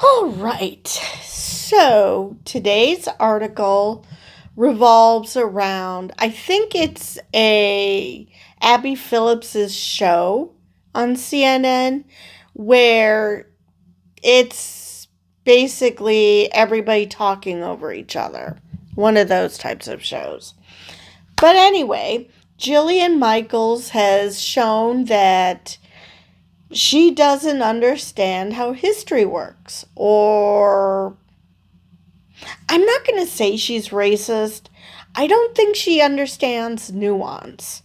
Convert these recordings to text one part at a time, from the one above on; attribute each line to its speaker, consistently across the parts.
Speaker 1: All right. So today's article revolves around, I think it's a Abby Phillips's show on CNN where it's basically everybody talking over each other. One of those types of shows. But anyway, Jillian Michaels has shown that she doesn't understand how history works. Or, I'm not going to say she's racist. I don't think she understands nuance.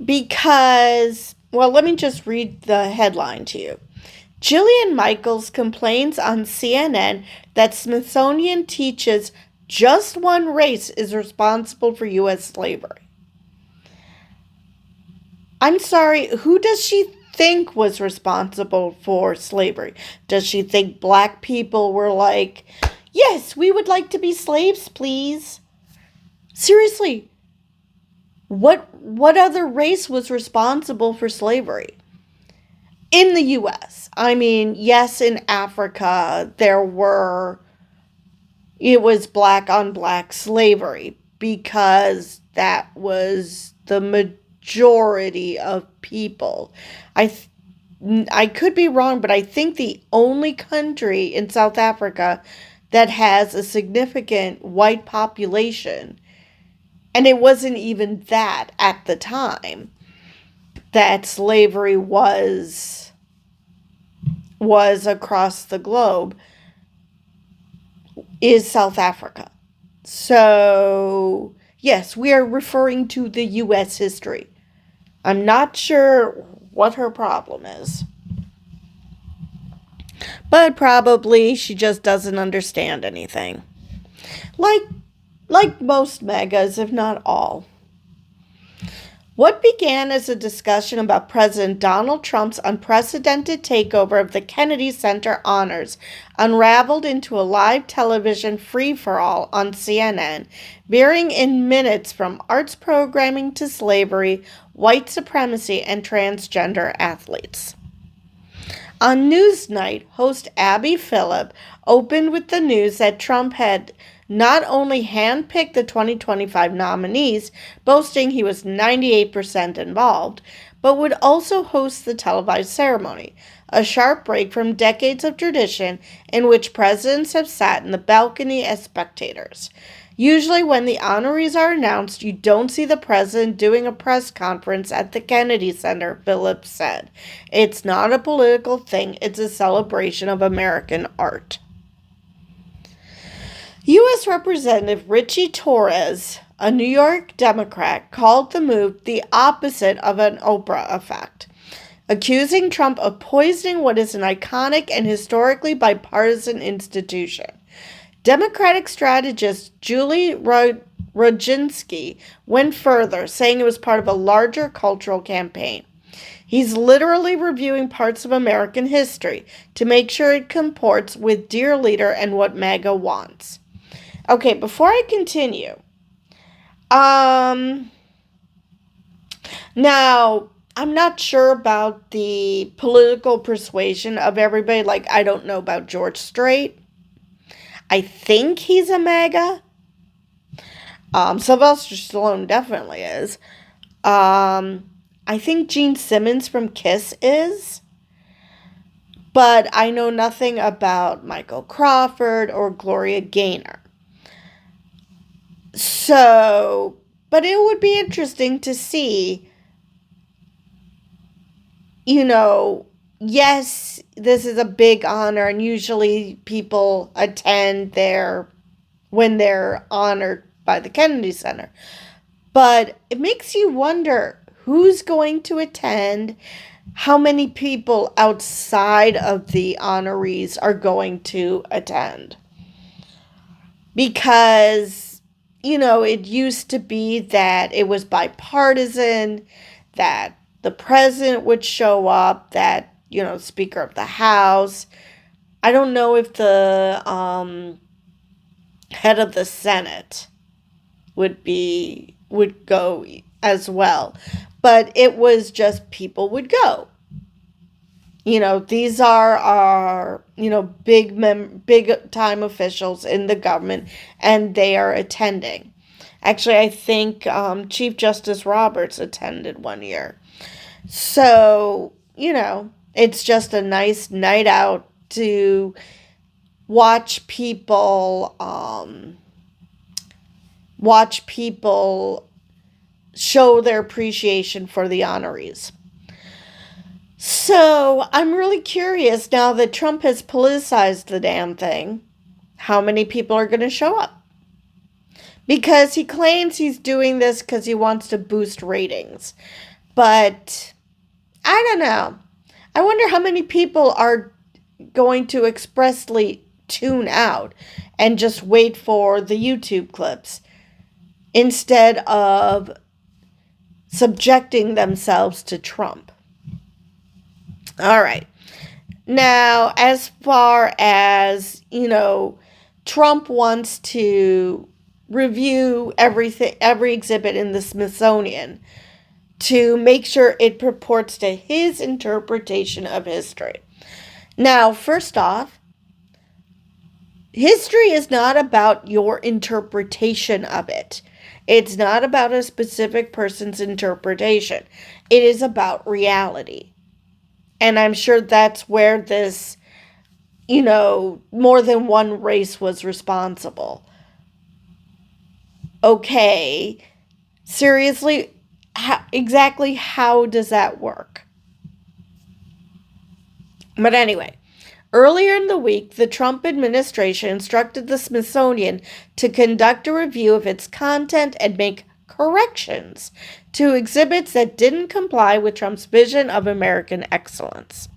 Speaker 1: Because, well, let me just read the headline to you. Jillian Michaels complains on CNN that Smithsonian teaches just one race is responsible for U.S. slavery. I'm sorry, who does she think was responsible for slavery? Does she think black people were like, yes, we would like to be slaves, please? Seriously, what other race was responsible for slavery? In the U.S. I mean, yes, in Africa, it was black on black slavery because that was the majority of people. I could be wrong, but I think the only country in South Africa that has a significant white population, and it wasn't even that at the time, that slavery was across the globe, is South Africa. So, yes, we are referring to the U.S. history. I'm not sure what her problem is. But probably she just doesn't understand anything. Like most MAGAs, if not all. What began as a discussion about President Donald Trump's unprecedented takeover of the Kennedy Center honors unraveled into a live television free-for-all on CNN, varying in minutes from arts programming to slavery, white supremacy, and transgender athletes. On Newsnight, host Abby Phillip opened with the news that Trump had not only handpicked the 2025 nominees, boasting he was 98% involved, but would also host the televised ceremony, a sharp break from decades of tradition in which presidents have sat in the balcony as spectators. Usually when the honorees are announced, you don't see the president doing a press conference at the Kennedy Center, Phillips said. It's not a political thing, it's a celebration of American art. U.S. Representative Richie Torres, a New York Democrat, called the move the opposite of an Oprah effect, accusing Trump of poisoning what is an iconic and historically bipartisan institution. Democratic strategist Julie Rodzinski went further, saying it was part of a larger cultural campaign. He's literally reviewing parts of American history to make sure it comports with Dear Leader and what MAGA wants. Okay, before I continue, now, I'm not sure about the political persuasion of everybody. Like, I don't know about George Strait. I think he's a MAGA. Sylvester Stallone definitely is. I think Gene Simmons from Kiss is. But I know nothing about Michael Crawford or Gloria Gaynor. So, but it would be interesting to see, yes, this is a big honor, and usually people attend when they're honored by the Kennedy Center. But it makes you wonder who's going to attend, how many people outside of the honorees are going to attend. Because it used to be that it was bipartisan, that the president would show up, that, Speaker of the House. I don't know if the head of the Senate would go as well. But it was just people would go. These are our, big time officials in the government, and they are attending. Actually, I think Chief Justice Roberts attended one year. So, it's just a nice night out to watch people show their appreciation for the honorees. So I'm really curious now that Trump has politicized the damn thing, how many people are going to show up? Because he claims he's doing this because he wants to boost ratings. But I don't know. I wonder how many people are going to expressly tune out and just wait for the YouTube clips instead of subjecting themselves to Trump. All right. Now, as far as, Trump wants to review every exhibit in the Smithsonian to make sure it purports to his interpretation of history. Now, first off, history is not about your interpretation of it. It's not about a specific person's interpretation. It is about reality. And I'm sure that's where this, more than one race was responsible. Okay, seriously, exactly how does that work? But anyway, earlier in the week, the Trump administration instructed the Smithsonian to conduct a review of its content and make corrections to exhibits that didn't comply with Trump's vision of American excellence.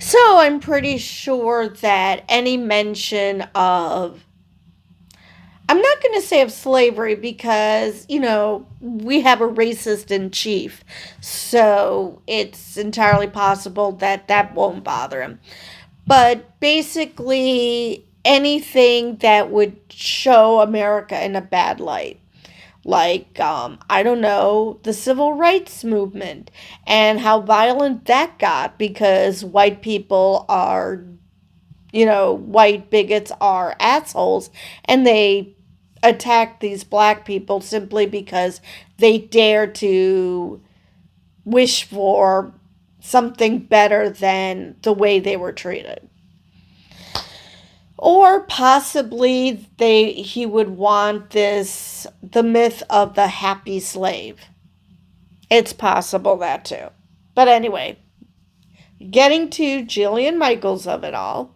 Speaker 1: So I'm pretty sure that any mention of, I'm not going to say of slavery because, we have a racist in chief. So it's entirely possible that won't bother him. But basically anything that would show America in a bad light. Like, I don't know, the civil rights movement and how violent that got because white people are, white bigots are assholes and they attack these black people simply because they dare to wish for something better than the way they were treated. Or possibly he would want the myth of the happy slave. It's possible that too. But anyway, getting to Jillian Michaels of it all.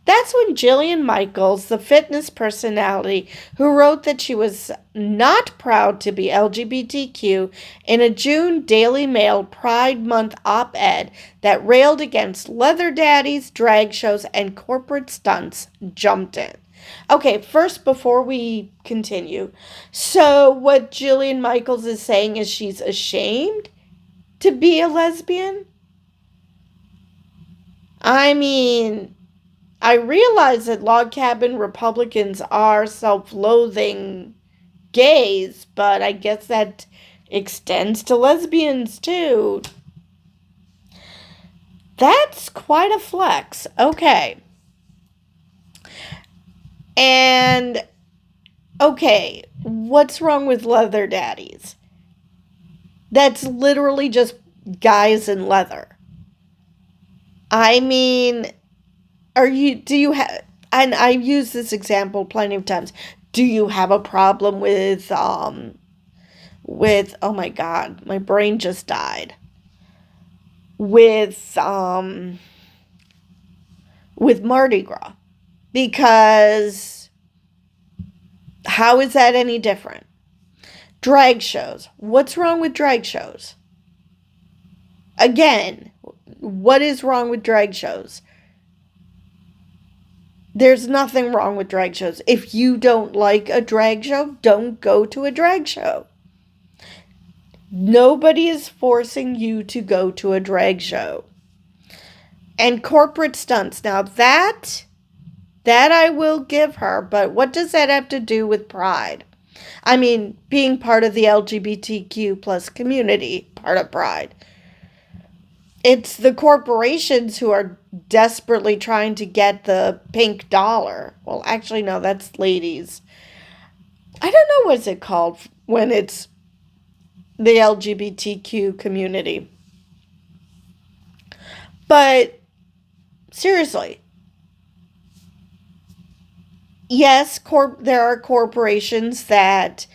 Speaker 1: That's when Jillian Michaels, the fitness personality who wrote that she was not proud to be LGBTQ in a June Daily Mail Pride Month op-ed that railed against leather daddies, drag shows, and corporate stunts, jumped in. Okay, first, before we continue, so what Jillian Michaels is saying is she's ashamed to be a lesbian? I mean, I realize that log cabin Republicans are self-loathing gays, but I guess that extends to lesbians too. That's quite a flex. Okay. And, okay, what's wrong with leather daddies? That's literally just guys in leather. I mean, do you have, and I've used this example plenty of times, do you have a problem with, oh my God, my brain just died, with Mardi Gras? Because how is that any different? Drag shows. What's wrong with drag shows? Again, what is wrong with drag shows? There's nothing wrong with drag shows. If you don't like a drag show, don't go to a drag show. Nobody is forcing you to go to a drag show. And corporate stunts. Now that I will give her, but what does that have to do with pride? I mean, being part of the LGBTQ plus community, part of pride. It's the corporations who are desperately trying to get the pink dollar. Well, actually, no, that's ladies. I don't know what's it called when it's the LGBTQ community. But seriously, yes, there are corporations that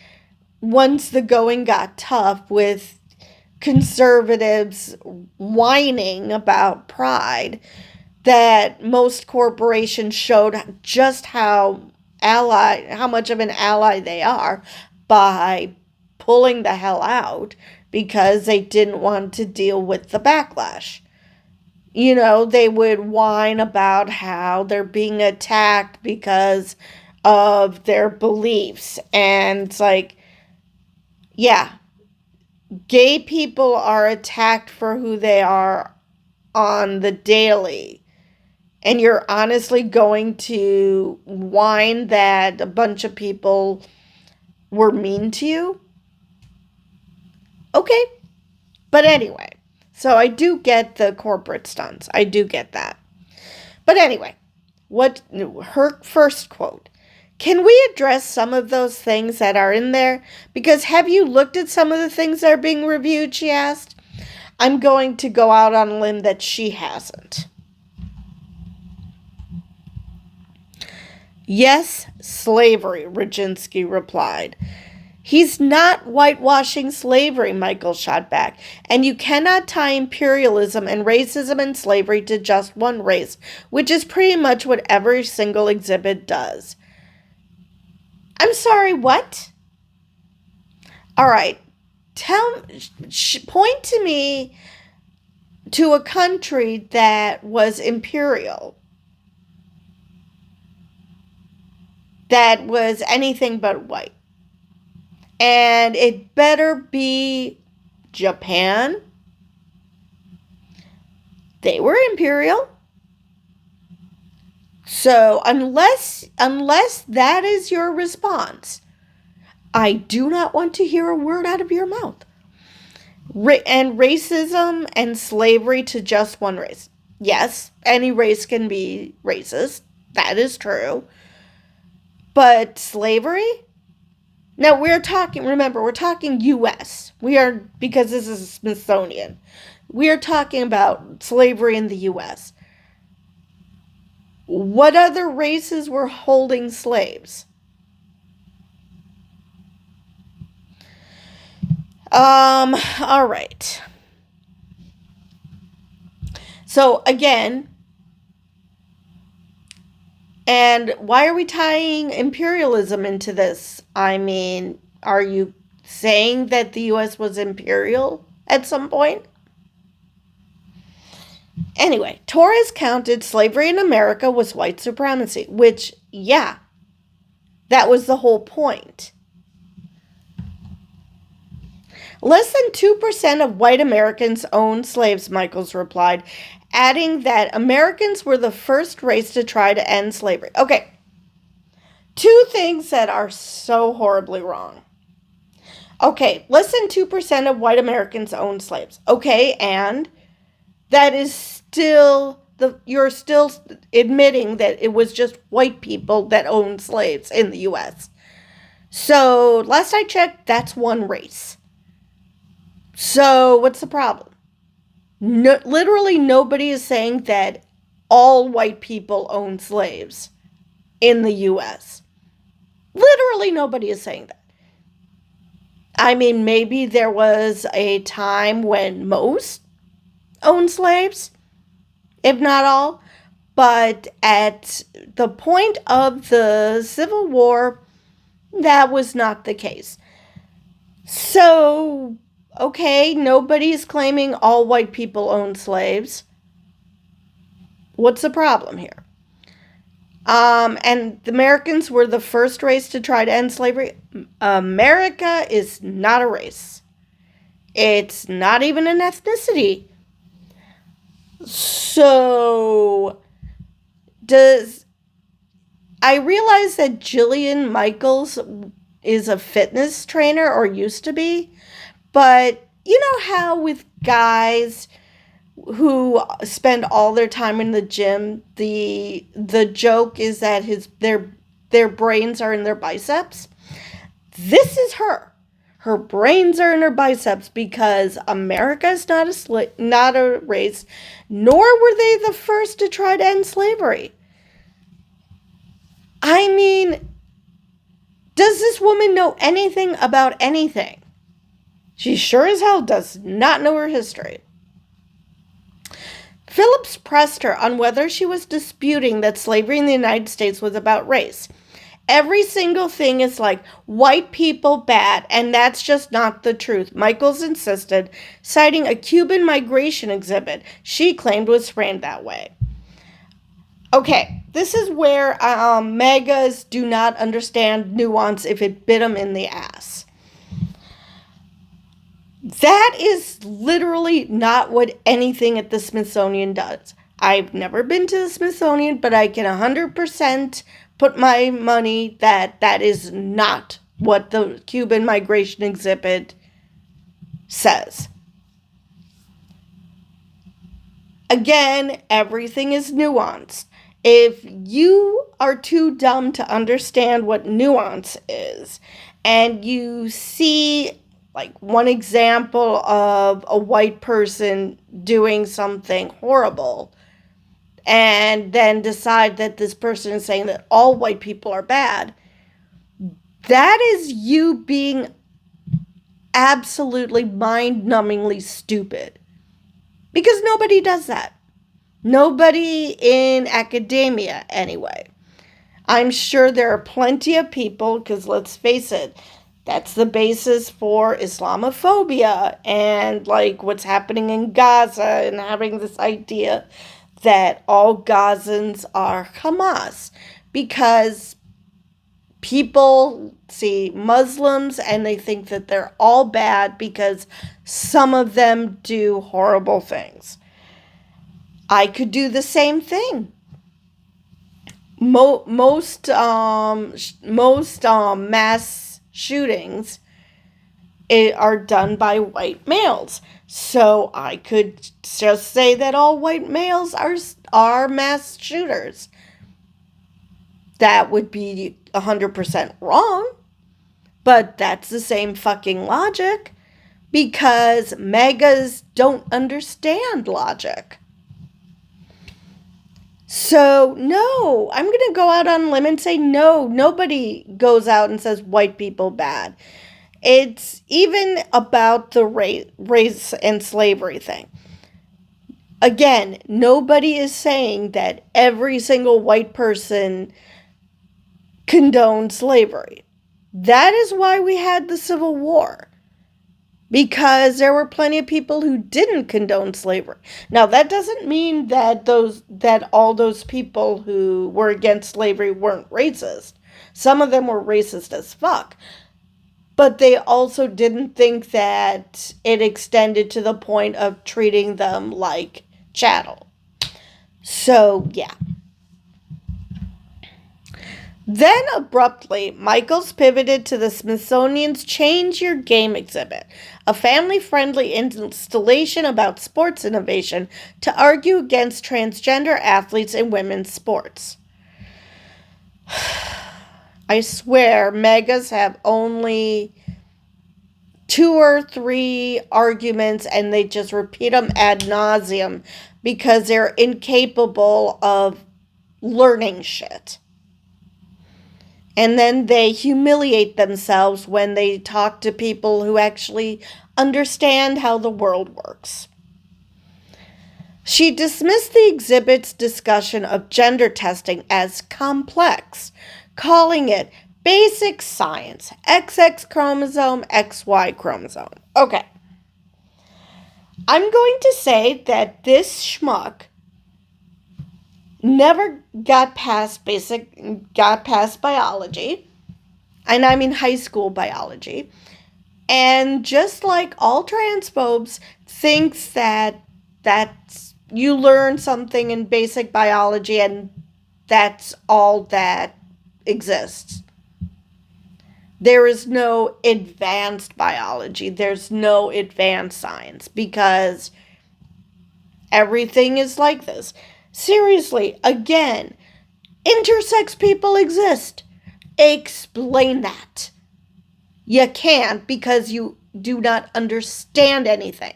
Speaker 1: once the going got tough with conservatives whining about pride, that most corporations showed just how much of an ally they are by pulling the hell out because they didn't want to deal with the backlash. They would whine about how they're being attacked because of their beliefs. And it's like, yeah, gay people are attacked for who they are on the daily. And you're honestly going to whine that a bunch of people were mean to you? Okay. But anyway, so I do get the corporate stunts. I do get that. But anyway, her first quote. Can we address some of those things that are in there? Because have you looked at some of the things that are being reviewed, she asked. I'm going to go out on a limb that she hasn't. Yes, slavery, Roginski replied. He's not whitewashing slavery, Michael shot back. And you cannot tie imperialism and racism and slavery to just one race, which is pretty much what every single exhibit does. I'm sorry, what? All right, point to me to a country that was imperial, that was anything but white. And it better be Japan. They were imperial. So unless that is your response, I do not want to hear a word out of your mouth. And racism and slavery to just one race. Yes, any race can be racist. That is true. But slavery? Now, we're talking U.S. Because this is Smithsonian. We are talking about slavery in the U.S. What other races were holding slaves? All right. So, again, and why are we tying imperialism into this? I mean, are you saying that the U.S. was imperial at some point? Anyway, Torres counted slavery in America was white supremacy, which, yeah, that was the whole point. Less than 2% of white Americans owned slaves, Michaels replied, adding that Americans were the first race to try to end slavery. Okay, two things that are so horribly wrong. Okay, less than 2% of white Americans owned slaves. Okay, and that is still you're still admitting that it was just white people that owned slaves in the U.S. So, last I checked, that's one race. So, what's the problem? No, literally nobody is saying that all white people own slaves in the U.S. Literally nobody is saying that. I mean, maybe there was a time when most owned slaves, if not all, but at the point of the Civil War, that was not the case. So, okay, nobody's claiming all white people own slaves. What's the problem here? And the Americans were the first race to try to end slavery. America is not a race. It's not even an ethnicity. So, I realize that Jillian Michaels is a fitness trainer, or used to be, but you know how with guys, who spend all their time in the gym, the joke is that their brains are in their biceps. This is her. Her brains are in her biceps because America is not a race, nor were they the first to try to end slavery. I mean, does this woman know anything about anything? She sure as hell does not know her history. Phillips pressed her on whether she was disputing that slavery in the United States was about race. Every single thing is like, white people bad, and that's just not the truth, Michaels insisted, citing a Cuban migration exhibit she claimed was framed that way. Okay, this is where MAGAs do not understand nuance if it bit them in the ass. That is literally not what anything at the Smithsonian does. I've never been to the Smithsonian, but I can 100% put my money that that is not what the Cuban migration exhibit says. Again, everything is nuanced. If you are too dumb to understand what nuance is, and you see like one example of a white person doing something horrible, and then decide that this person is saying that all white people are bad, that is you being absolutely mind-numbingly stupid. Because nobody does that. Nobody in academia, anyway. I'm sure there are plenty of people, because let's face it, that's the basis for Islamophobia and like what's happening in Gaza and having this idea that all Gazans are Hamas, because people see Muslims and they think that they're all bad because some of them do horrible things. I could do the same thing. Most mass shootings are done by white males. So I could just say that all white males are mass shooters. That would be 100% wrong, but that's the same fucking logic, because MAGAs don't understand logic. So, no, I'm going to go out on a limb and say no, nobody goes out and says white people bad. It's even about the race and slavery thing. Again, nobody is saying that every single white person condoned slavery. That is why we had the Civil War. Because there were plenty of people who didn't condone slavery. Now, that doesn't mean that all those people who were against slavery weren't racist. Some of them were racist as fuck. But they also didn't think that it extended to the point of treating them like chattel. So, yeah. Then, abruptly, Michaels pivoted to the Smithsonian's Change Your Game exhibit, a family-friendly installation about sports innovation to argue against transgender athletes in women's sports. I swear, MAGAs have only 2 or 3 arguments and they just repeat them ad nauseum because they're incapable of learning shit. And then they humiliate themselves when they talk to people who actually understand how the world works. She dismissed the exhibit's discussion of gender testing as complex, calling it basic science, XX chromosome, XY chromosome. Okay. I'm going to say that this schmuck never got past biology, and I mean high school biology, and just like all transphobes, thinks that you learn something in basic biology and that's all that exists. There is no advanced biology, there's no advanced science, because everything is like this. Seriously, again, intersex people exist. Explain that. You can't because you do not understand anything.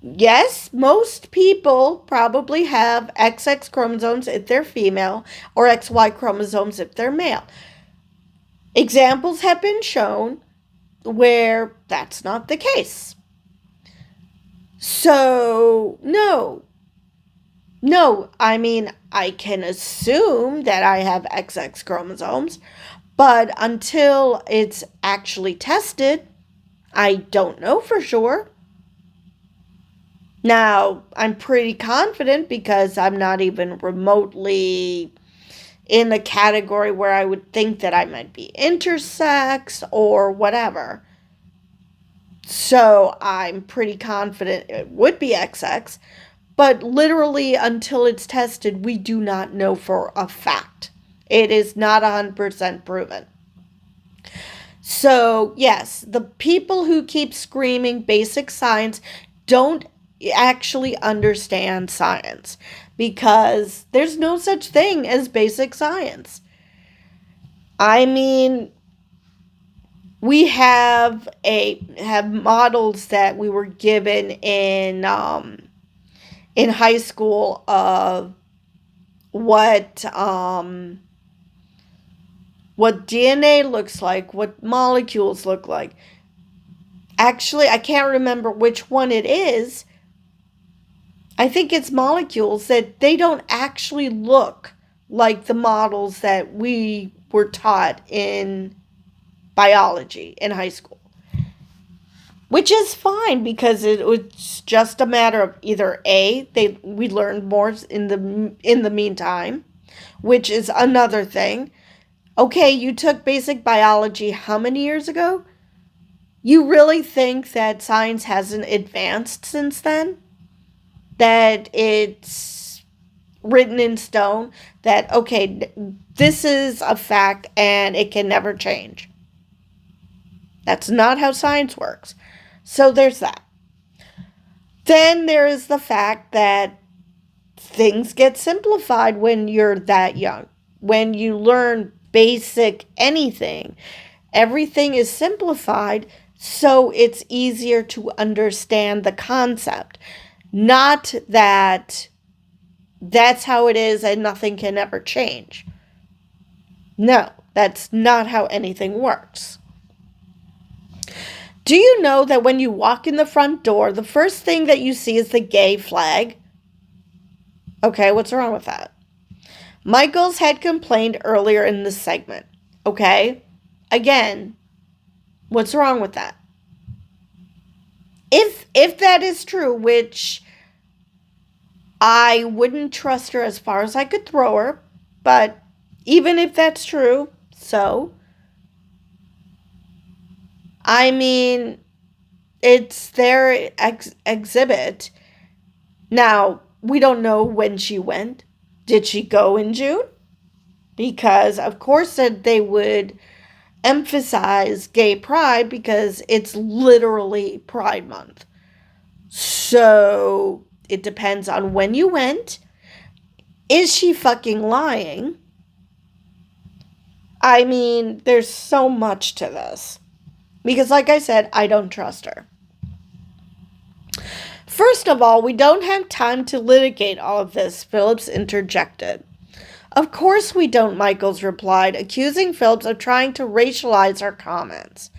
Speaker 1: Yes, most people probably have XX chromosomes if they're female or XY chromosomes if they're male. Examples have been shown where that's not the case. So, no, I mean, I can assume that I have XX chromosomes, but until it's actually tested, I don't know for sure. Now, I'm pretty confident because I'm not even remotely in the category where I would think that I might be intersex or whatever. So I'm pretty confident it would be XX. But literally, until it's tested, we do not know for a fact. It is not 100% proven. So, yes, the people who keep screaming basic science don't actually understand science because there's no such thing as basic science. I mean, we have models that we were given in high school of what DNA looks like, what molecules look like. Actually, I can't remember which one it is. I think it's molecules that they don't actually look like the models that we were taught in biology in high school. Which is fine because it was just a matter of either we learned more in the meantime, which is another thing. Okay, you took basic biology how many years ago? You really think that science hasn't advanced since then? That it's written in stone that, okay, this is a fact and it can never change. That's not how science works. So there's that. Then there is the fact that things get simplified when you're that young. When you learn basic anything, everything is simplified so it's easier to understand the concept. Not that that's how it is and nothing can ever change. No, that's not how anything works. Do you know that when you walk in the front door, the first thing that you see is the gay flag? Okay, what's wrong with that? Michaels had complained earlier in this segment. Okay? Again, what's wrong with that? If that is true, which I wouldn't trust her as far as I could throw her, but even if that's true, so I mean, it's their exhibit. Now, we don't know when she went. Did she go in June? Because, of course, they would emphasize gay pride because it's literally Pride Month. So, it depends on when you went. Is she fucking lying? I mean, there's so much to this. Because, like I said, I don't trust her. First of all, we don't have time to litigate all of this, Phillips interjected. Of course we don't, Michaels replied, accusing Phillips of trying to racialize her comments.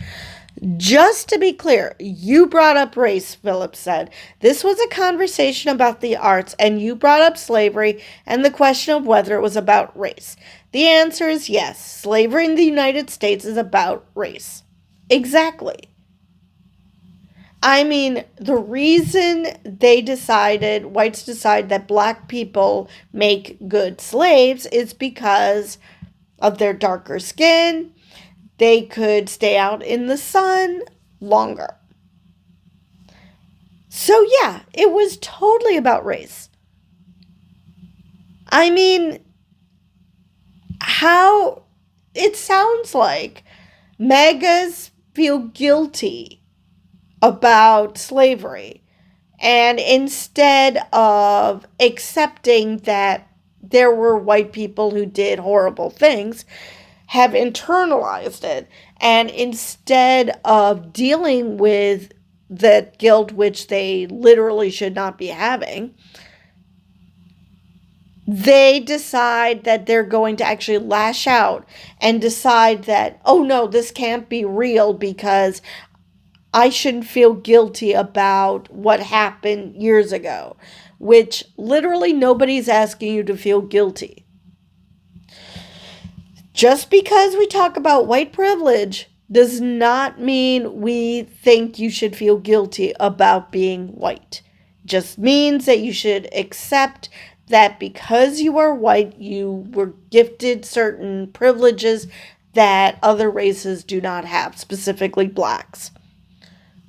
Speaker 1: Just to be clear, you brought up race, Phillips said. This was a conversation about the arts, and you brought up slavery and the question of whether it was about race. The answer is yes. Slavery in the United States is about race. Exactly. I mean, the reason whites decided that black people make good slaves is because of their darker skin. They could stay out in the sun longer. So yeah, it was totally about race. I mean, how it sounds like MAGAs feel guilty about slavery And instead of accepting that there were white people who did horrible things, have internalized it. And instead of dealing with the guilt, which they literally should not be having, they decide that they're going to actually lash out and decide that, oh no, this can't be real because I shouldn't feel guilty about what happened years ago, which literally nobody's asking you to feel guilty. Just because we talk about white privilege does not mean we think you should feel guilty about being white. It just means that you should accept that because you are white, you were gifted certain privileges that other races do not have, specifically blacks.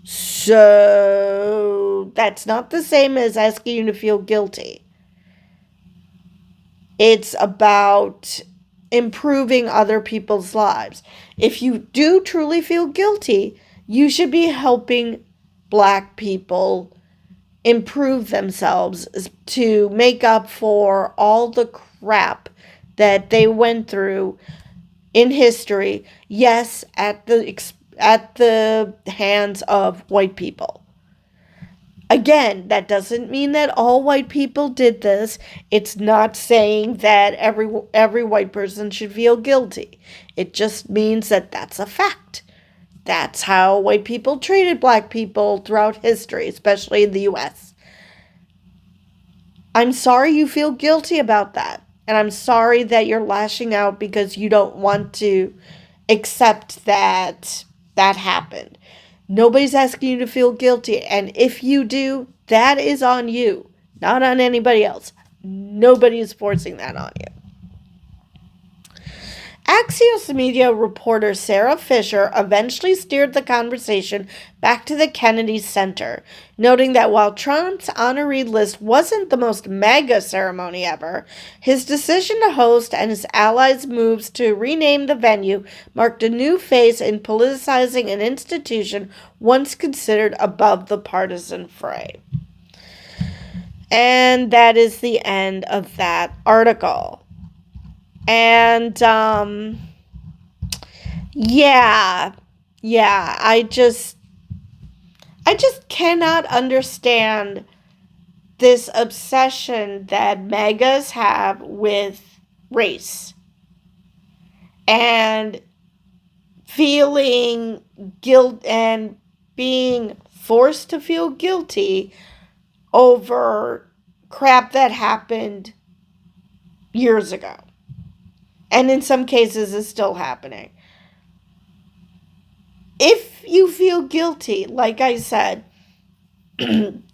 Speaker 1: So that's not the same as asking you to feel guilty. It's about improving other people's lives. If you do truly feel guilty, you should be helping black people improve themselves to make up for all the crap that they went through in history, yes, at the hands of white people. Again, that doesn't mean that all white people did this. It's not saying that every white person should feel guilty. It just means that that's a fact. That's how white people treated black people throughout history, especially in the US. I'm sorry you feel guilty about that. And I'm sorry that you're lashing out because you don't want to accept that that happened. Nobody's asking you to feel guilty. And if you do, that is on you, not on anybody else. Nobody is forcing that on you. Axios Media reporter Sarah Fisher eventually steered the conversation back to the Kennedy Center, noting that while Trump's honoree list wasn't the most MAGA ceremony ever, his decision to host and his allies' moves to rename the venue marked a new phase in politicizing an institution once considered above the partisan fray. And that is the end of that article. And, I just cannot understand this obsession that MAGAs have with race and feeling guilt and being forced to feel guilty over crap that happened years ago. And in some cases is still happening. If you feel guilty, like I said,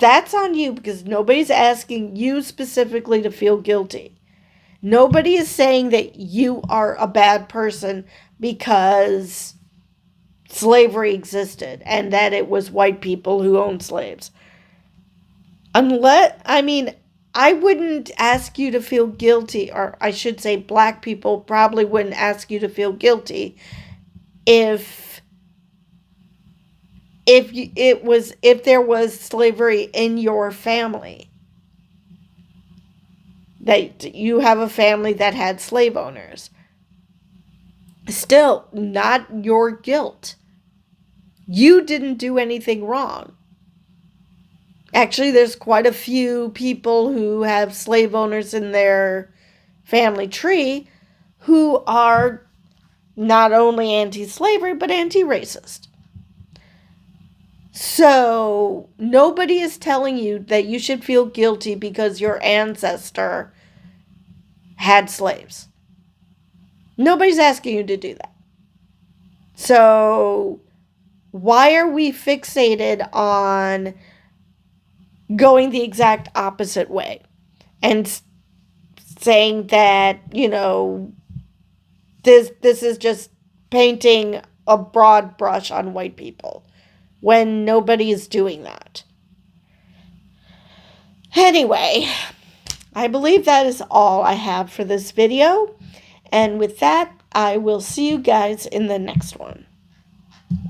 Speaker 1: that's on you because nobody's asking you specifically to feel guilty. Nobody is saying that you are a bad person because slavery existed and that it was white people who owned slaves. I wouldn't ask you to feel guilty, or I should say black people probably wouldn't ask you to feel guilty if there was slavery in your family. That you have a family that had slave owners. Still, not your guilt. You didn't do anything wrong. Actually, there's quite a few people who have slave owners in their family tree who are not only anti-slavery, but anti-racist. So, nobody is telling you that you should feel guilty because your ancestor had slaves. Nobody's asking you to do that. So, why are we fixated on going the exact opposite way and saying that, this is just painting a broad brush on white people when nobody is doing that? Anyway, I believe that is all I have for this video. And with that, I will see you guys in the next one.